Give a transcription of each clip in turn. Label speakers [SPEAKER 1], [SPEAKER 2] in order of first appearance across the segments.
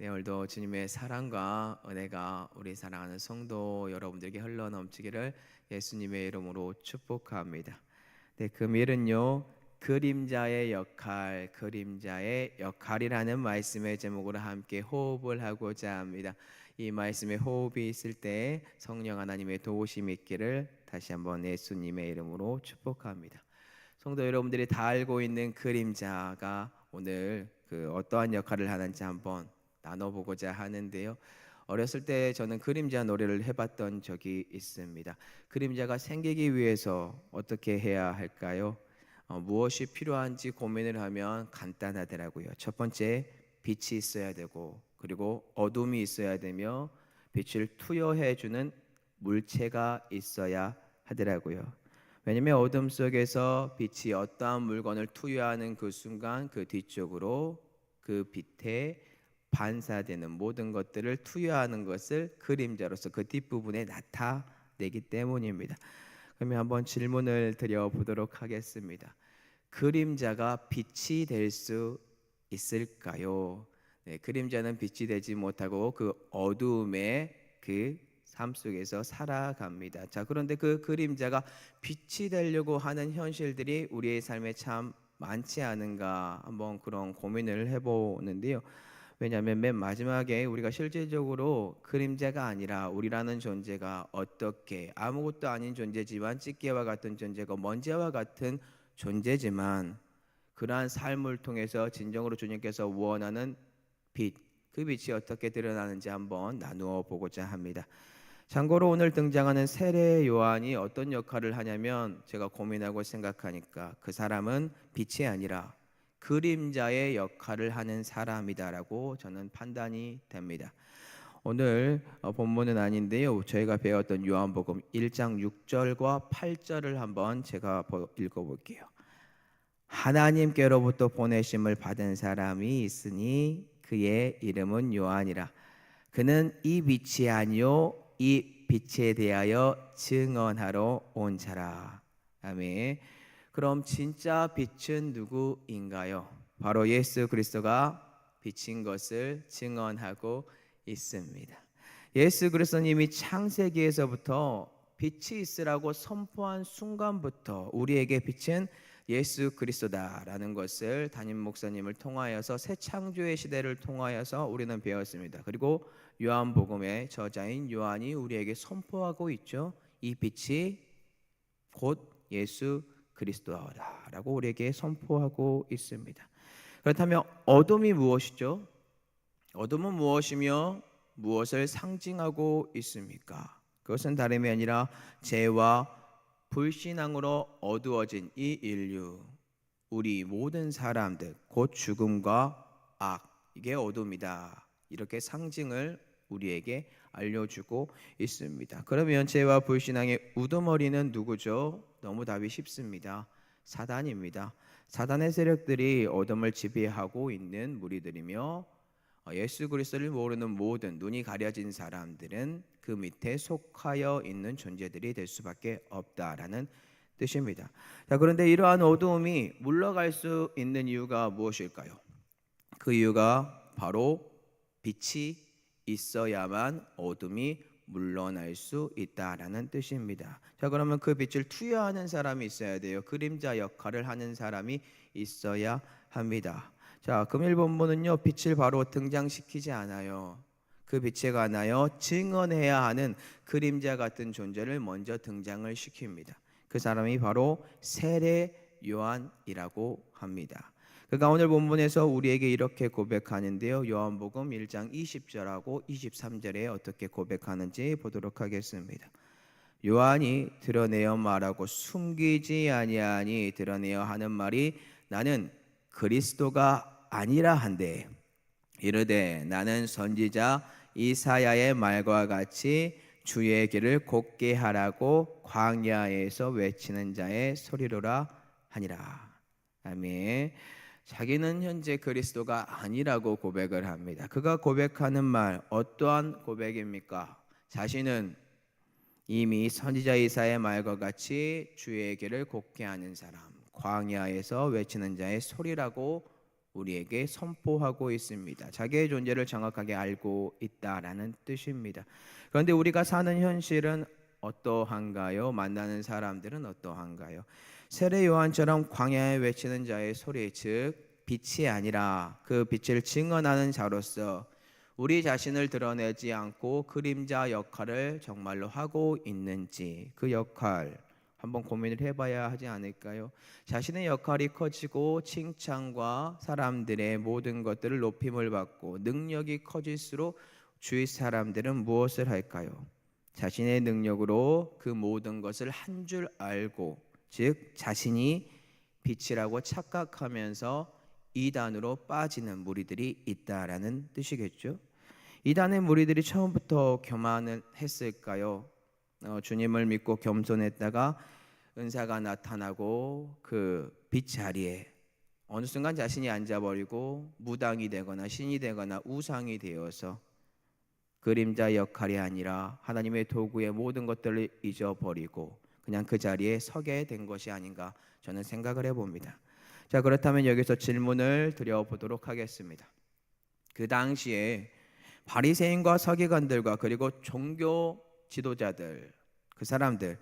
[SPEAKER 1] 네, 오늘도 주님의 사랑과 은혜가 우리 사랑하는 성도 여러분들에게 흘러넘치기를 예수님의 이름으로 축복합니다. 네, 금일은요, 그림자의 역할이라는 말씀의 제목으로 함께 호흡을 하고자 합니다. 이 말씀에 호흡이 있을 때 성령 하나님의 도우심이 있기를 다시 한번 예수님의 이름으로 축복합니다. 성도 여러분들이 다 알고 있는 그림자가 오늘 어떠한 역할을 하는지 한번 나눠보고자 하는데요. 어렸을 때 저는 그림자 놀이를 해봤던 적이 있습니다. 그림자가 생기기 위해서 어떻게 해야 할까요? 무엇이 필요한지 고민을 하면 간단하더라고요. 첫 번째, 빛이 있어야 되고, 그리고 어둠이 있어야 되며, 빛을 투여해주는 물체가 있어야 하더라고요. 왜냐하면 어둠 속에서 빛이 어떠한 물건을 투여하는 그 순간 그 뒤쪽으로 그 빛에 반사되는 모든 것들을 투여하는 것을 그림자로서 그 뒷부분에 나타내기 때문입니다. 그러면 한번 질문을 드려보도록 하겠습니다. 그림자가 빛이 될 수 있을까요? 네, 그림자는 빛이 되지 못하고 그 어두움의 그 삶 속에서 살아갑니다. 자, 그런데 그 그림자가 빛이 되려고 하는 현실들이 우리의 삶에 참 많지 않은가 한번 그런 고민을 해보는데요. 왜냐하면 맨 마지막에 우리가 실질적으로 그림자가 아니라 우리라는 존재가 어떻게 아무것도 아닌 존재지만 찌개와 같은 존재고 먼지와 같은 존재지만 그러한 삶을 통해서 진정으로 주님께서 원하는 빛, 그 빛이 어떻게 드러나는지 한번 나누어 보고자 합니다. 참고로 오늘 등장하는 세례 요한이 어떤 역할을 하냐면 제가 고민하고 생각하니까 그 사람은 빛이 아니라 그림자의 역할을 하는 사람이다라고 저는 판단이 됩니다. 오늘 본문은 아닌데요. 저희가 배웠던 요한복음 1장 6절과 8절을 한번 제가 읽어볼게요. 하나님께로부터 보내심을 받은 사람이 있으니 그의 이름은 요한이라. 그는 이 빛이 아니요 이 빛에 대하여 증언하러 온 자라. 아멘. 그럼 진짜 빛은 누구인가요? 바로 예수 그리스도가 빛인 것을 증언하고 있습니다. 예수 그리스도님이 창세기에서부터 빛이 있으라고 선포한 순간부터 우리에게 빛은 예수 그리스도다라는 것을 담임 목사님을 통하여서 새 창조의 시대를 통하여서 우리는 배웠습니다. 그리고 요한복음의 저자인 요한이 우리에게 선포하고 있죠. 이 빛이 곧 예수 그리스도라고 우리에게 선포하고 있습니다. 그렇다면 어둠이 무엇이죠? 어둠은 무엇이며 무엇을 상징하고 있습니까? 그것은 다름이 아니라 죄와 불신앙으로 어두워진 이 인류, 우리 모든 사람들, 곧 죽음과 악, 이게 어둠이다. 이렇게 상징을 우리에게 알려주고 있습니다. 그러면 죄와 불신앙의 우두머리는 누구죠? 너무 답이 쉽습니다. 사단입니다. 사단의 세력들이 어둠을 지배하고 있는 무리들이며 예수 그리스도를 모르는 모든 눈이 가려진 사람들은 그 밑에 속하여 있는 존재들이 될 수밖에 없다라는 뜻입니다. 자, 그런데 이러한 어두움이 물러갈 수 있는 이유가 무엇일까요? 그 이유가 바로 빛이 있어야만 어둠이 물러날 수 있다라는 뜻입니다. 자, 그러면 그 빛을 투여하는 사람이 있어야 돼요. 그림자 역할을 하는 사람이 있어야 합니다. 자, 금일 본문은요, 빛을 바로 등장시키지 않아요. 그 빛에 관하여 증언해야 하는 그림자 같은 존재를 먼저 등장을 시킵니다. 그 사람이 바로 세례 요한이라고 합니다. 그가 오늘 본문에서 우리에게 이렇게 고백하는데요. 요한복음 1장 20절하고 23절에 어떻게 고백하는지 보도록 하겠습니다. 요한이 드러내어 말하고 숨기지 아니하니 드러내어 하는 말이 나는 그리스도가 아니라 한데 이르되 나는 선지자 이사야의 말과 같이 주의 길을 곧게 하라고 광야에서 외치는 자의 소리로라 하니라. 아멘. 자기는 현재 그리스도가 아니라고 고백을 합니다. 그가 고백하는 말 어떠한 고백입니까? 자신은 이미 선지자 이사야의 말과 같이 주의 길을 곧게 하는 사람, 광야에서 외치는 자의 소리라고 우리에게 선포하고 있습니다. 자기의 존재를 정확하게 알고 있다라는 뜻입니다. 그런데 우리가 사는 현실은 어떠한가요? 만나는 사람들은 어떠한가요? 세례 요한처럼 광야에 외치는 자의 소리, 즉 빛이 아니라 그 빛을 증언하는 자로서 우리 자신을 드러내지 않고 그림자 역할을 정말로 하고 있는지, 그 역할 한번 고민을 해봐야 하지 않을까요? 자신의 역할이 커지고 칭찬과 사람들의 모든 것들을 높임을 받고 능력이 커질수록 주위 사람들은 무엇을 할까요? 자신의 능력으로 그 모든 것을 한 줄 알고, 즉 자신이 빛이라고 착각하면서 이단으로 빠지는 무리들이 있다라는 뜻이겠죠. 이단의 무리들이 처음부터 교만을 했을까요? 주님을 믿고 겸손했다가 은사가 나타나고 그 빛 자리에 어느 순간 자신이 앉아버리고 무당이 되거나 신이 되거나 우상이 되어서 그림자 역할이 아니라 하나님의 도구의 모든 것들을 잊어버리고 그냥 그 자리에 서게 된 것이 아닌가 저는 생각을 해봅니다. 자, 그렇다면 여기서 질문을 드려보도록 하겠습니다. 그 당시에 바리새인과 서기관들과 그리고 종교 지도자들, 그 사람들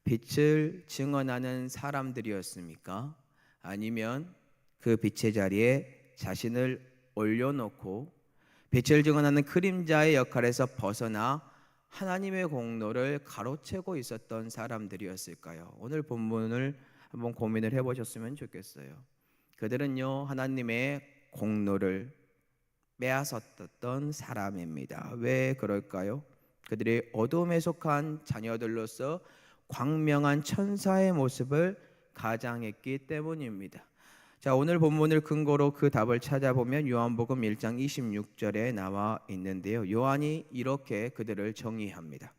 [SPEAKER 1] 빛을 증언하는 사람들이었습니까? 아니면 그 빛의 자리에 자신을 올려놓고 빛을 증언하는 그림자의 역할에서 벗어나 하나님의 공로를 가로채고 있었던 사람들이었을까요? 오늘 본문을 한번 고민을 해보셨으면 좋겠어요. 그들은요, 하나님의 공로를 빼앗았던 사람입니다. 왜 그럴까요? 그들이 어둠에 속한 자녀들로서 광명한 천사의 모습을 가장했기 때문입니다. 자, 오늘 본문을 근거로 그 답을 찾아보면 요한복음 1장 26절에 나와 있는데요. 요한이 이렇게 그들을 정의합니다.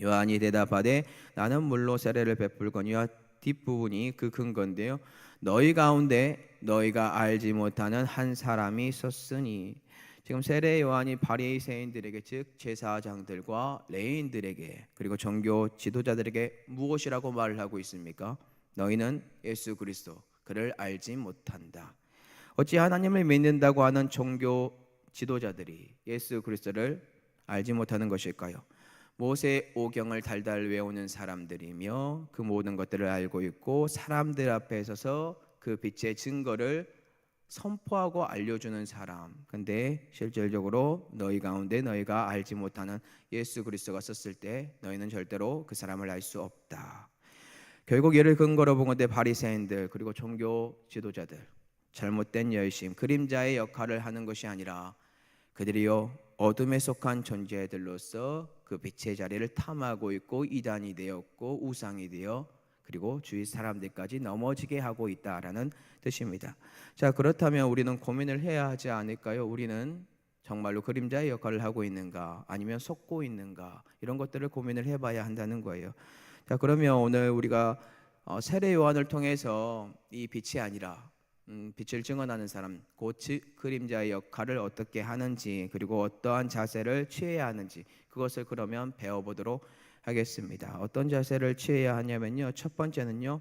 [SPEAKER 1] 요한이 대답하되 나는 물로 세례를 베풀거니와 뒷부분이 그 근거인데요. 너희 가운데 너희가 알지 못하는 한 사람이 있었으니, 지금 세례 요한이 바리새인들에게, 즉 제사장들과 레위인들에게 그리고 종교 지도자들에게 무엇이라고 말을 하고 있습니까? 너희는 예수 그리스도 그를 알지 못한다. 어찌 하나님을 믿는다고 하는 종교 지도자들이 예수 그리스도를 알지 못하는 것일까요? 모세 오경을 달달 외우는 사람들이며 그 모든 것들을 알고 있고 사람들 앞에 서서 그 빛의 증거를 선포하고 알려주는 사람. 근데 실질적으로 너희 가운데 너희가 알지 못하는 예수 그리스도가 썼을 때 너희는 절대로 그 사람을 알 수 없다. 결국 이를 근거로 본 건데 바리새인들 그리고 종교 지도자들, 잘못된 열심, 그림자의 역할을 하는 것이 아니라 그들이요 어둠에 속한 존재들로서 그 빛의 자리를 탐하고 있고 이단이 되었고 우상이 되어 그리고 주위 사람들까지 넘어지게 하고 있다라는 뜻입니다. 자, 그렇다면 우리는 고민을 해야 하지 않을까요? 우리는 정말로 그림자의 역할을 하고 있는가 아니면 속고 있는가, 이런 것들을 고민을 해봐야 한다는 거예요. 자, 그러면 오늘 우리가 세례 요한을 통해서 이 빛이 아니라 빛을 증언하는 사람, 곧 그림자의 역할을 어떻게 하는지 그리고 어떠한 자세를 취해야 하는지 그것을 그러면 배워보도록 하겠습니다. 어떤 자세를 취해야 하냐면요, 첫 번째는요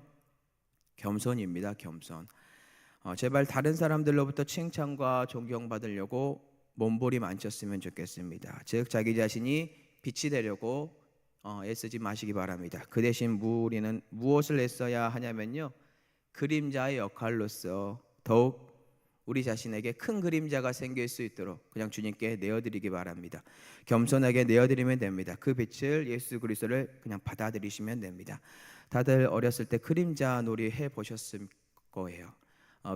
[SPEAKER 1] 겸손입니다. 겸손. 제발 다른 사람들로부터 칭찬과 존경받으려고 몸부림 안 쳤으면 좋겠습니다. 즉 자기 자신이 빛이 되려고 애쓰지 마시기 바랍니다. 그 대신 우리는 무엇을 애써야 하냐면요, 그림자의 역할로서 더욱 우리 자신에게 큰 그림자가 생길 수 있도록 그냥 주님께 내어드리기 바랍니다. 겸손하게 내어드리면 됩니다. 그 빛을, 예수 그리스도를 그냥 받아들이시면 됩니다. 다들 어렸을 때 그림자 놀이 해보셨을 거예요.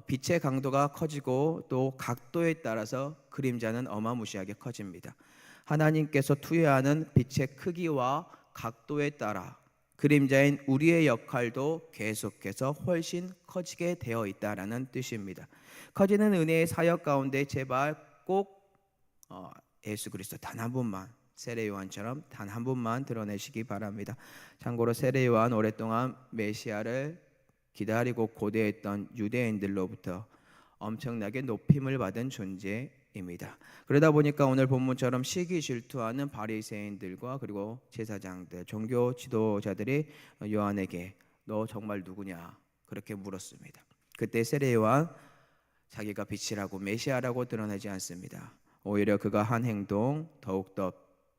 [SPEAKER 1] 빛의 강도가 커지고 또 각도에 따라서 그림자는 어마무시하게 커집니다. 하나님께서 투여하는 빛의 크기와 각도에 따라 그림자인 우리의 역할도 계속해서 훨씬 커지게 되어 있다라는 뜻입니다. 커지는 은혜의 사역 가운데 제발 꼭 예수 그리스도 단 한 분만, 세례 요한처럼 단 한 분만 드러내시기 바랍니다. 참고로 세례 요한 오랫동안 메시아를 기다리고 고대했던 유대인들로부터 엄청나게 높임을 받은 존재입니다. 그러다 보니까 오늘 본문처럼 시기 질투하는 바리새인들과 그리고 제사장들, 종교 지도자들이 요한에게 너 정말 누구냐 그렇게 물었습니다. 그때 세례 요한 자기가 빛이라고 메시아라고 드러내지 않습니다. 오히려 그가 한 행동 더욱더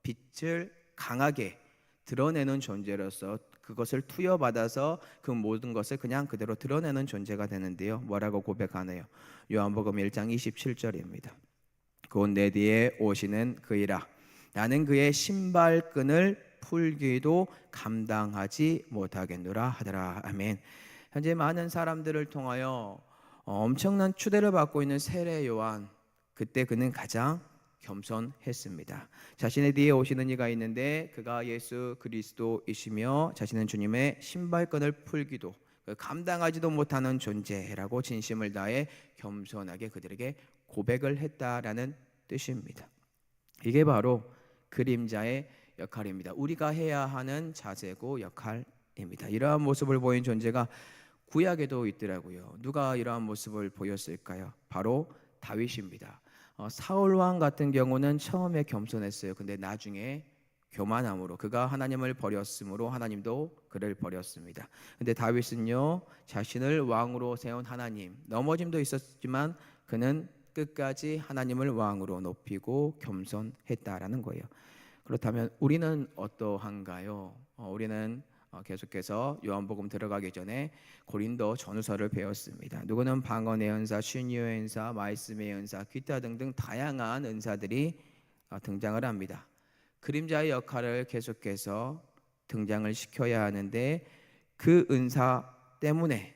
[SPEAKER 1] 빛을 강하게 드러내는 존재로서 그것을 투여받아서 그 모든 것을 그냥 그대로 드러내는 존재가 되는데요. 뭐라고 고백하네요. 요한복음 1장 27절입니다. 곧 내 뒤에 오시는 그이라 나는 그의 신발끈을 풀기도 감당하지 못하겠노라 하더라. 아멘. 현재 많은 사람들을 통하여 엄청난 추대를 받고 있는 세례 요한, 그때 그는 가장 겸손했습니다. 자신의 뒤에 오시는 이가 있는데 그가 예수 그리스도이시며 자신은 주님의 신발끈을 풀기도 감당하지도 못하는 존재라고 진심을 다해 겸손하게 그들에게 고백을 했다라는 뜻입니다. 이게 바로 그림자의 역할입니다. 우리가 해야 하는 자세고 역할입니다. 이러한 모습을 보인 존재가 구약에도 있더라고요. 누가 이러한 모습을 보였을까요? 바로 다윗입니다. 사울 왕 같은 경우는 처음에 겸손했어요. 근데 나중에 교만함으로 그가 하나님을 버렸으므로 하나님도 그를 버렸습니다. 근데 다윗은요, 자신을 왕으로 세운 하나님, 넘어짐도 있었지만 그는 끝까지 하나님을 왕으로 높이고 겸손했다라는 거예요. 그렇다면 우리는 어떠한가요? 우리는 계속해서 요한복음 들어가기 전에 고린도 전후서를 배웠습니다. 누구는 방언의 은사, 신유의 은사, 말씀의 은사, 기타 등등 다양한 은사들이 등장을 합니다. 그림자의 역할을 계속해서 등장을 시켜야 하는데 그 은사 때문에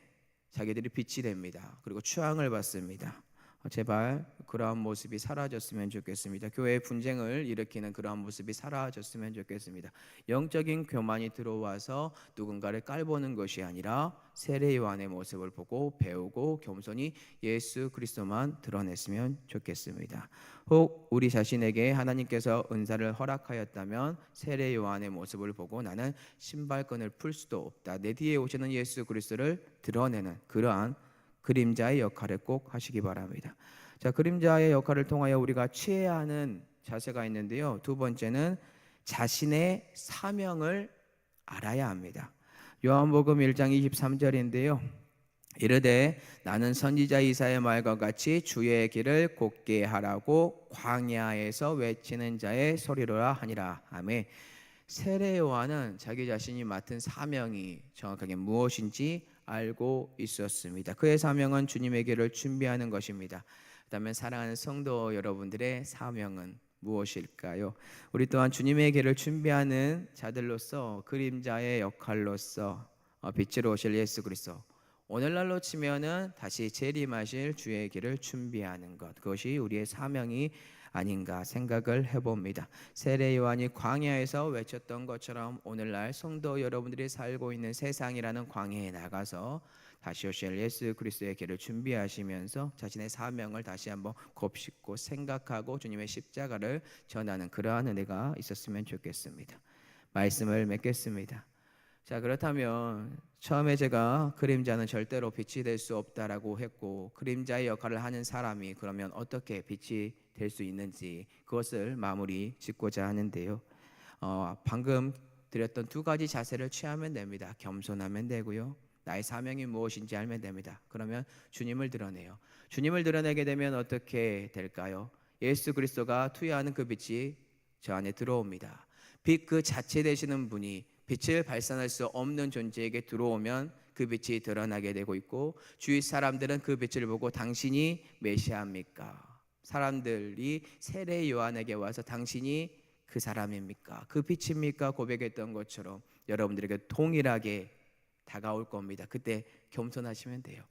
[SPEAKER 1] 자기들이 빛이 됩니다. 그리고 추앙을 받습니다. 제발 그러한 모습이 사라졌으면 좋겠습니다. 교회의 분쟁을 일으키는 그러한 모습이 사라졌으면 좋겠습니다. 영적인 교만이 들어와서 누군가를 깔보는 것이 아니라 세례 요한의 모습을 보고 배우고 겸손히 예수 그리스도만 드러냈으면 좋겠습니다. 혹 우리 자신에게 하나님께서 은사를 허락하였다면 세례 요한의 모습을 보고 나는 신발끈을 풀 수도 없다. 내 뒤에 오시는 예수 그리스도를 드러내는 그러한 그림자의 역할을 꼭 하시기 바랍니다. 자, 그림자의 역할을 통하여 우리가 취해야 하는 자세가 있는데요. 두 번째는 자신의 사명을 알아야 합니다. 요한복음 1장 23절인데요. 이르되 나는 선지자 이사야의 말과 같이 주의 길을 곧게 하라고 광야에서 외치는 자의 소리로라 하니라. 아멘. 세례 요한은 자기 자신이 맡은 사명이 정확하게 무엇인지 알고 있었습니다. 그의 사명은 주님의 길을 준비하는 것입니다. 그렇다면 사랑하는 성도 여러분들의 사명은 무엇일까요? 우리 또한 주님의 길을 준비하는 자들로서 그림자의 역할로서 빛으로 오실 예수 그리스도, 오늘날로 치면은 다시 재림하실 주의 길을 준비하는 것, 그것이 우리의 사명이 아닌가 생각을 해봅니다. 세례 요한이 광야에서 외쳤던 것처럼 오늘날 성도 여러분들이 살고 있는 세상이라는 광야에 나가서 다시 오실 예수 그리스도의 길을 준비하시면서 자신의 사명을 다시 한번 곱씹고 생각하고 주님의 십자가를 전하는 그러한 은혜가 있었으면 좋겠습니다. 말씀을 맺겠습니다. 자, 그렇다면 처음에 제가 그림자는 절대로 빛이 될 수 없다라고 했고, 그림자의 역할을 하는 사람이 그러면 어떻게 빛이 될 수 있는지 그것을 마무리 짓고자 하는데요. 방금 드렸던 두 가지 자세를 취하면 됩니다. 겸손하면 되고요, 나의 사명이 무엇인지 알면 됩니다. 그러면 주님을 드러내요. 주님을 드러내게 되면 어떻게 될까요? 예수 그리스도가 투여하는 그 빛이 저 안에 들어옵니다. 빛 그 자체 되시는 분이 빛을 발산할 수 없는 존재에게 들어오면 그 빛이 드러나게 되고 있고, 주위 사람들은 그 빛을 보고 당신이 메시아입니까? 사람들이 세례 요한에게 와서 당신이 그 사람입니까? 그 빛입니까? 고백했던 것처럼 여러분들에게 동일하게 다가올 겁니다. 그때 겸손하시면 돼요.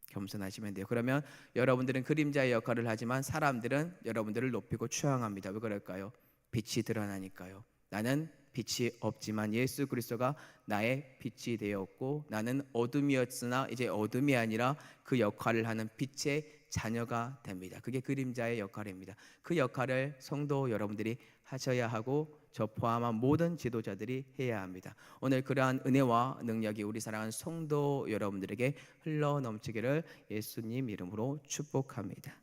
[SPEAKER 1] 겸손하시면 돼요. 그러면 여러분들은 그림자의 역할을 하지만 사람들은 여러분들을 높이고 추앙합니다. 왜 그럴까요? 빛이 드러나니까요. 나는 빛이 없지만 예수 그리스도가 나의 빛이 되었고, 나는 어둠이었으나 이제 어둠이 아니라 그 역할을 하는 빛의 자녀가 됩니다. 그게 그림자의 역할입니다. 그 역할을 성도 여러분들이 하셔야 하고 저 포함한 모든 지도자들이 해야 합니다. 오늘 그러한 은혜와 능력이 우리 사랑하는 성도 여러분들에게 흘러 넘치기를 예수님 이름으로 축복합니다.